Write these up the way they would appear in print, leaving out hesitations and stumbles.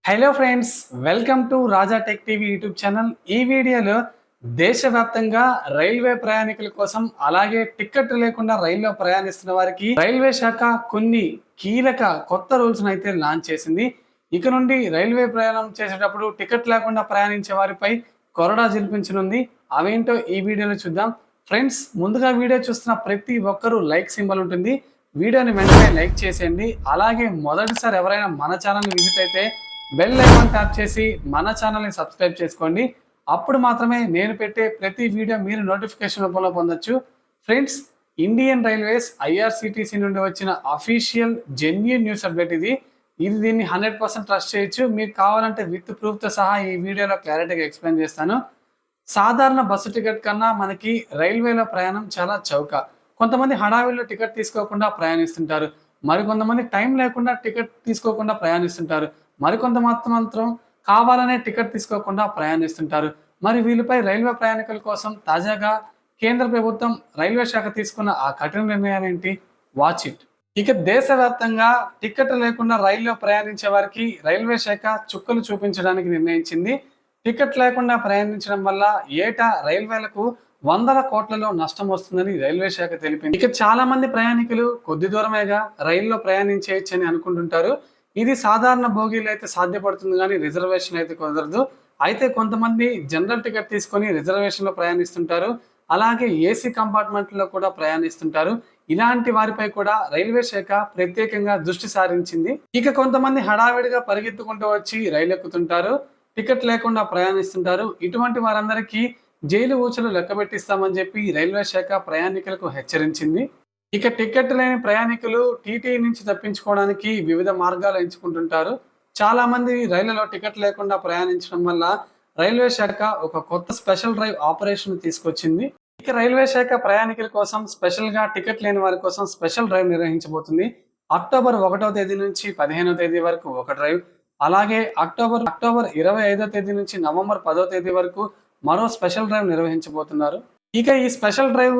Hello friends, welcome to Raja tech TV YouTube channel. ఈ వీడియోలో దేశవ్యాప్తంగా రైల్వే ప్రయాణికుల కోసం అలాగే టికెట్ లేకుండా రైల్లో ప్రయాణిస్తున్న వారికి రైల్వే శాఖ కొన్ని కీలక కొత్త రూల్స్ అయితే లాంచ్ చేసింది. ఇక నుండి రైల్వే ప్రయాణం చేసేటప్పుడు టికెట్ లేకుండా ప్రయాణించే వారిపై కొరడా జల్పించనుంది. అవేంటో ఈ వీడియోలో చూద్దాం. ఫ్రెండ్స్, ముందుగా వీడియో చూస్తున్న ప్రతి ఒక్కరూ లైక్ సింబల్ ఉంటుంది. వీడియోని వెంటనే లైక్ చేసేయండి. అలాగే మొదటిసారి ఎవరైనా మన ఛానల్ని విజిట్ అయితే బెల్ ఐకాన్ ట్యాప్ చేసి మన ఛానల్ని సబ్స్క్రైబ్ చేసుకోండి. అప్పుడు మాత్రమే నేను పెట్టే ప్రతి వీడియో మీరు నోటిఫికేషన్ రూపంలో పొందొచ్చు. ఫ్రెండ్స్, ఇండియన్ రైల్వేస్ ఐఆర్సిటిసి నుండి వచ్చిన అఫీషియల్ జెన్యూన్ న్యూస్ అప్డేట్ ఇది. దీన్ని 100% ట్రస్ట్ చేయొచ్చు. మీకు కావాలంటే విత్ ప్రూఫ్తో సహా ఈ వీడియోలో క్లారిటీగా ఎక్స్ప్లెయిన్ చేస్తాను. సాధారణ బస్సు టికెట్ కన్నా మనకి రైల్వేలో ప్రయాణం చాలా చౌక. కొంతమంది హడావిడిలో టికెట్ తీసుకోకుండా ప్రయాణిస్తుంటారు. మరికొంతమంది టైం లేకుండా టికెట్ తీసుకోకుండా ప్రయాణిస్తుంటారు. మరికొంత మాత్రం కావాలనే టికెట్ తీసుకోకుండా ప్రయాణిస్తుంటారు. మరి వీళ్ళపై రైల్వే ప్రయాణికుల కోసం తాజాగా కేంద్ర ప్రభుత్వం రైల్వే శాఖ తీసుకున్న ఆ కఠిన నిర్ణయాలు ఏంటి? Watch it. ఇక దేశవ్యాప్తంగా టికెట్ లేకుండా రైల్లో ప్రయాణించే వారికి రైల్వే శాఖ చుక్కలు చూపించడానికి నిర్ణయించింది. టికెట్ లేకుండా ప్రయాణించడం వల్ల ఏటా రైల్వేలకు వందల కోట్లలో నష్టం వస్తుందని రైల్వే శాఖ తెలిపింది. ఇక చాలా మంది ప్రయాణికులు కొద్ది దూరమేగా రైల్లో ప్రయాణించేయచ్చని అనుకుంటుంటారు. ఇది సాధారణ బోగీలు అయితే సాధ్యపడుతుంది, కానీ రిజర్వేషన్ అయితే కుదరదు. అయితే కొంతమంది జనరల్ టికెట్ తీసుకొని రిజర్వేషన్లో ప్రయాణిస్తుంటారు. అలాగే ఏసీ కంపార్ట్మెంట్లో కూడా ప్రయాణిస్తుంటారు. ఇలాంటి వారిపై కూడా రైల్వే శాఖ ప్రత్యేకంగా దృష్టి సారించింది. ఇక కొంతమంది హడావిడిగా పరిగెత్తుకుంటూ వచ్చి రైలు ఎక్కుతుంటారు, టికెట్ లేకుండా ప్రయాణిస్తుంటారు. ఇటువంటి వారందరికీ జైలు ఊచలు లెక్కబెట్టిస్తామని చెప్పి రైల్వే శాఖ ప్రయాణికులకు హెచ్చరించింది. ఇక టికెట్ లేని ప్రయాణికులు టీటీఈ నుంచి తప్పించుకోవడానికి వివిధ మార్గాలు ఎంచుకుంటుంటారు. చాలా మంది రైళ్లలో టికెట్ లేకుండా ప్రయాణించడం వల్ల రైల్వే శాఖ ఒక కొత్త స్పెషల్ డ్రైవ్ ఆపరేషన్ తీసుకొచ్చింది. ఇక రైల్వే శాఖ ప్రయాణికుల కోసం స్పెషల్ గా టికెట్ లేని వారి కోసం స్పెషల్ డ్రైవ్ నిర్వహించబోతుంది. అక్టోబర్ 1వ తేదీ నుంచి 15వ తేదీ వరకు ఒక డ్రైవ్, అలాగే అక్టోబర్ 25వ తేదీ నుంచి నవంబర్ 10వ తేదీ వరకు మరో స్పెషల్ డ్రైవ్ నిర్వహించబోతున్నారు. ఇక ఈ స్పెషల్ డ్రైవ్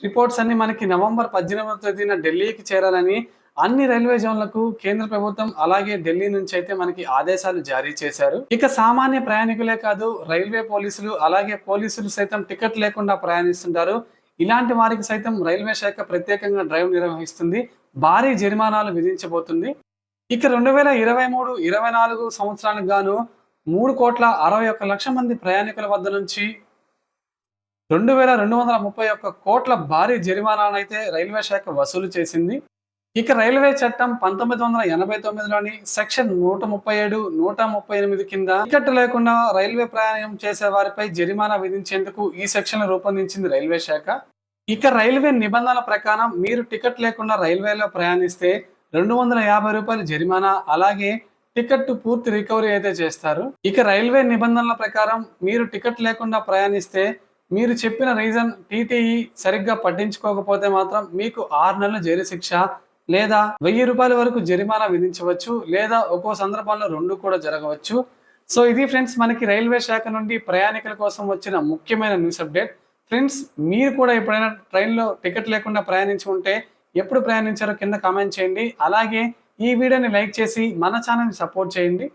రిపోర్ట్స్ అన్ని మనకి నవంబర్ 18వ తేదీన ఢిల్లీకి చేరాలని అన్ని రైల్వే జోన్లకు కేంద్ర ప్రభుత్వం అలాగే ఢిల్లీ నుంచి అయితే మనకి ఆదేశాలు జారీ చేశారు. ఇక సామాన్య ప్రయాణికులే కాదు, రైల్వే పోలీసులు అలాగే పోలీసులు సైతం టికెట్ లేకుండా ప్రయాణిస్తుంటారు. ఇలాంటి వారికి సైతం రైల్వే శాఖ ప్రత్యేకంగా డ్రైవ్ నిర్వహిస్తుంది. భారీ జరిమానాలు విధించబోతుంది. ఇక 2023-24 సంవత్సరానికి గాను 3,61,00,000 మంది ప్రయాణికుల వద్ద నుంచి 2,231 కోట్ల భారీ జరిమానాను అయితే రైల్వే శాఖ వసూలు చేసింది. ఇక రైల్వే చట్టం 1989లోని సెక్షన్ 137, 138 కింద టికెట్ లేకుండా రైల్వే ప్రయాణం చేసే వారిపై జరిమానా విధించేందుకు ఈ సెక్షన్ రూపొందించింది రైల్వే శాఖ. ఇక రైల్వే నిబంధనల ప్రకారం మీరు టికెట్ లేకుండా రైల్వేలో ప్రయాణిస్తే ₹250 జరిమానా, అలాగే టికెట్ పూర్తి రికవరీ అయితే చేస్తారు. ఇక రైల్వే నిబంధనల ప్రకారం మీరు టికెట్ లేకుండా ప్రయాణిస్తే మీరు చెప్పిన రీజన్ టీటీఈ సరిగ్గా పట్టించుకోకపోతే మాత్రం మీకు 6 నెలల జైలు శిక్ష లేదా ₹1000 వరకు జరిమానా విధించవచ్చు, లేదా ఒక్కో సందర్భంలో 2 కూడా జరగవచ్చు. సో ఇది ఫ్రెండ్స్, మనకి రైల్వే శాఖ నుండి ప్రయాణికుల కోసం వచ్చిన ముఖ్యమైన న్యూస్ అప్డేట్. ఫ్రెండ్స్, మీరు కూడా ఎప్పుడైనా ట్రైన్లో టికెట్ లేకుండా ప్రయాణించి ఉంటే ఎప్పుడు ప్రయాణించారో కింద కామెంట్ చేయండి. అలాగే ఈ వీడియోని లైక్ చేసి మన ఛానల్ని సపోర్ట్ చేయండి.